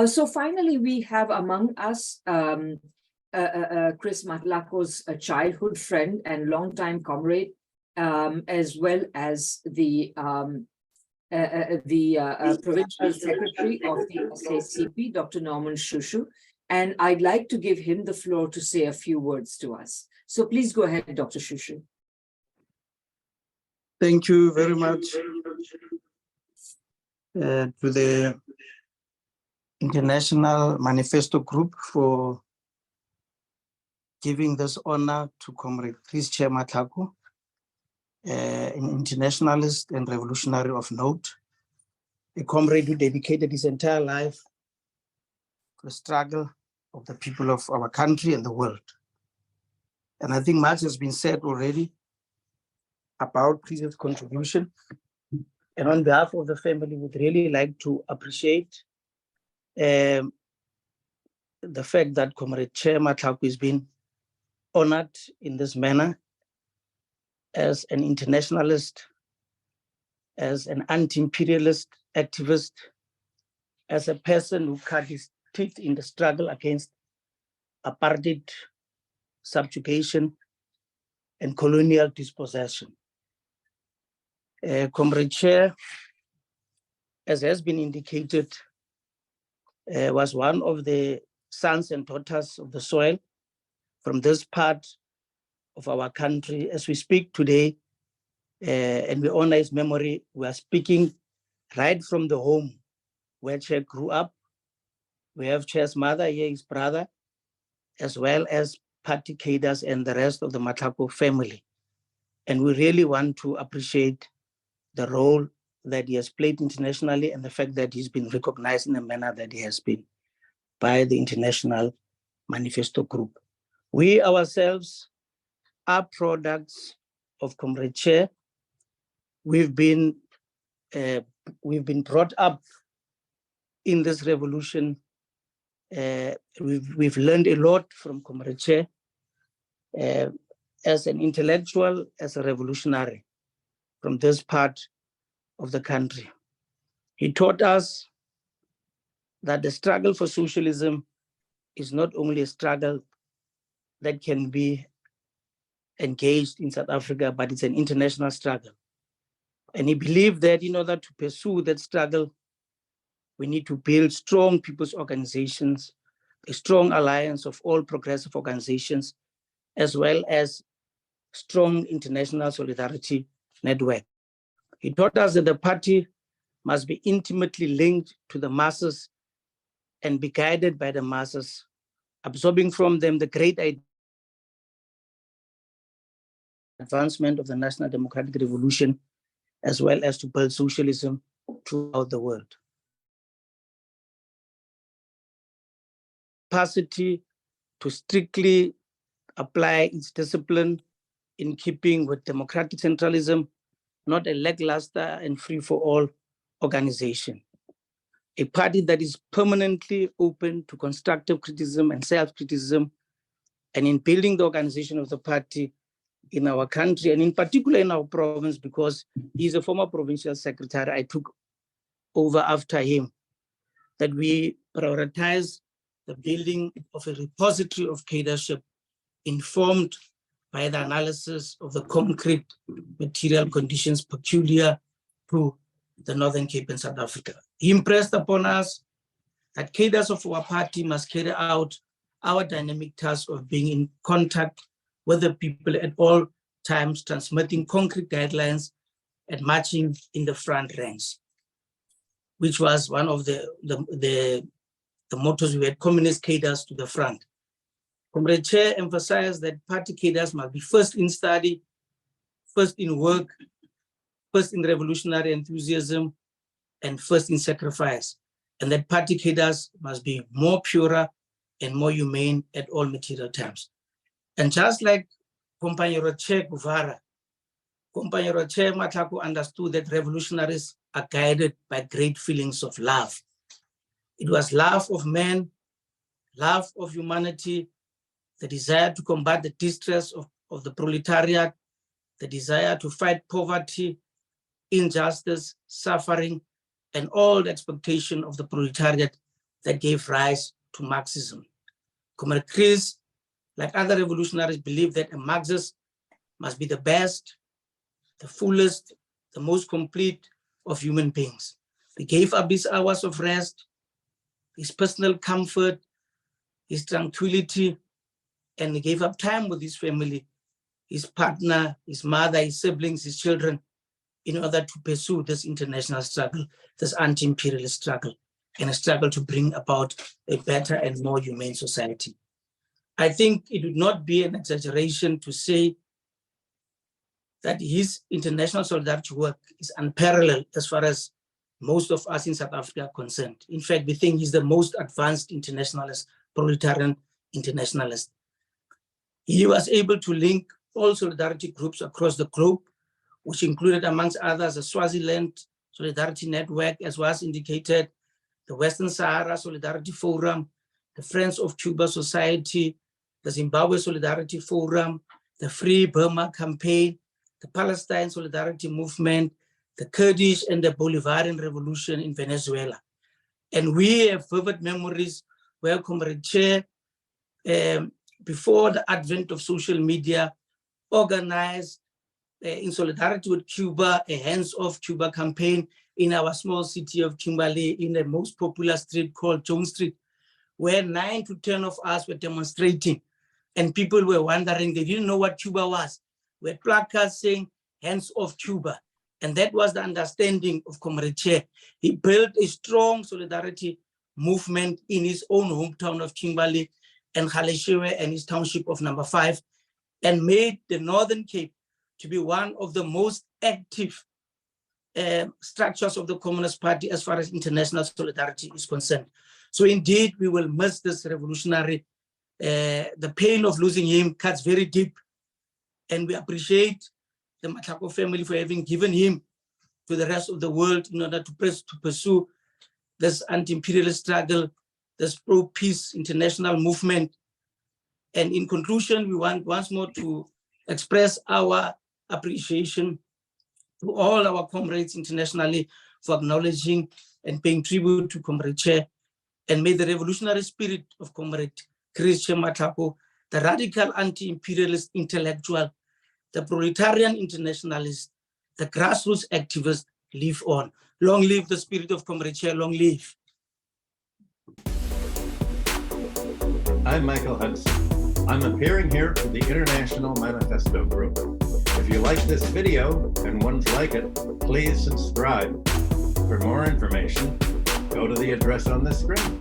So finally, we have among us Chris Matlako's childhood friend and longtime comrade, as well as the provincial secretary of the SACP, Dr. Norman Shushu. And I'd like to give him the floor to say a few words to us. So please go ahead, Dr. Shushu. Thank you very much to the International Manifesto group for giving this honor to Comrade Chris Matlhako, an internationalist and revolutionary of note, a comrade who dedicated his entire life to the struggle of the people of our country and the world. And I think much has been said already about Chris's contribution. And on behalf of the family, we'd really like to appreciate the fact that Comrade Matlhako has been honored in this manner as an internationalist, as an anti-imperialist activist, as a person who cut his teeth in the struggle against apartheid, subjugation, and colonial dispossession. Comrade Chair, as has been indicated, was one of the sons and daughters of the soil from this part of our country. As we speak today, and we honor his memory, we are speaking right from the home where Chair grew up. We have Chair's mother here, his brother, as well as party cadres and the rest of the Matlhako family. And we really want to appreciate the role that he has played internationally and the fact that he's been recognized in the manner that he has been by the International Manifesto group. We ourselves are products of Comrade Chair. We've been brought up in this revolution. We've learned a lot from Comrade Chair as an intellectual, as a revolutionary from this part of the country. He taught us that the struggle for socialism is not only a struggle that can be engaged in South Africa, but it's an international struggle. And he believed that in order to pursue that struggle, we need to build strong people's organizations, a strong alliance of all progressive organizations, as well as strong international solidarity network. He taught us that the party must be intimately linked to the masses and be guided by the masses, absorbing from them the great advancement of the national democratic revolution, as well as to build socialism throughout the world. Capacity to strictly apply its discipline in keeping with democratic centralism, not a lackluster and free-for-all organization. A party that is permanently open to constructive criticism and self-criticism, and in building the organization of the party in our country, and in particular in our province, because he's a former provincial secretary, I took over after him, that we prioritize the building of a repository of leadership informed by the analysis of the concrete material conditions peculiar to the Northern Cape and South Africa. He impressed upon us that cadres of our party must carry out our dynamic task of being in contact with the people at all times, transmitting concrete guidelines and marching in the front ranks, which was one of the mottos. We had communist cadres to the front. Comrade Chair emphasized that party cadres must be first in study, first in work, first in revolutionary enthusiasm, and first in sacrifice, and that party cadres must be more purer and more humane at all material terms. And just like Compañero Che Guevara, Compañero Che Matlhako understood that revolutionaries are guided by great feelings of love. It was love of man, love of humanity, the desire to combat the distress of the proletariat, the desire to fight poverty, injustice, suffering, and all the expectation of the proletariat that gave rise to Marxism. Comrade Chris, like other revolutionaries, believed that a Marxist must be the best, the fullest, the most complete of human beings. He gave up his hours of rest, his personal comfort, his tranquility, and he gave up time with his family, his partner, his mother, his siblings, his children, in order to pursue this international struggle, this anti-imperialist struggle, and a struggle to bring about a better and more humane society. I think it would not be an exaggeration to say that his international solidarity work is unparalleled as far as most of us in South Africa are concerned. In fact, we think he's the most advanced internationalist, proletarian internationalist. He was able to link all solidarity groups across the globe, which included, amongst others, the Swaziland Solidarity Network, as was indicated, the Western Sahara Solidarity Forum, the Friends of Cuba Society, the Zimbabwe Solidarity Forum, the Free Burma Campaign, the Palestine Solidarity Movement, the Kurdish and the Bolivarian Revolution in Venezuela. And we have vivid memories where Comrade Chair, before the advent of social media, organized in solidarity with Cuba, a hands-off Cuba campaign in our small city of Kimberley, in the most popular street called Jones Street, where 9 to 10 of us were demonstrating, and people were wondering, they didn't know what Cuba was. We had placards saying, hands off Cuba. And that was the understanding of Comrade Chair. He built a strong solidarity movement in his own hometown of Kimberley and Galeshewe and his township of number 5, and made the Northern Cape to be one of the most active structures of the Communist Party as far as international solidarity is concerned. So indeed, we will miss this revolutionary. The pain of losing him cuts very deep, and we appreciate the Matlhako family for having given him to the rest of the world in order to pursue this anti-imperialist struggle, this pro-peace international movement. And in conclusion, we want once more to express our appreciation to all our comrades internationally for acknowledging and paying tribute to Comrade Chair. And may the revolutionary spirit of Comrade Chris Matlhako, the radical anti-imperialist intellectual, the proletarian internationalist, the grassroots activist live on. Long live the spirit of Comrade Chair, long live. I'm Michael Hudson. I'm appearing here for the International Manifesto group. If you like this video and ones like it, please subscribe. For more information, go to the address on the screen.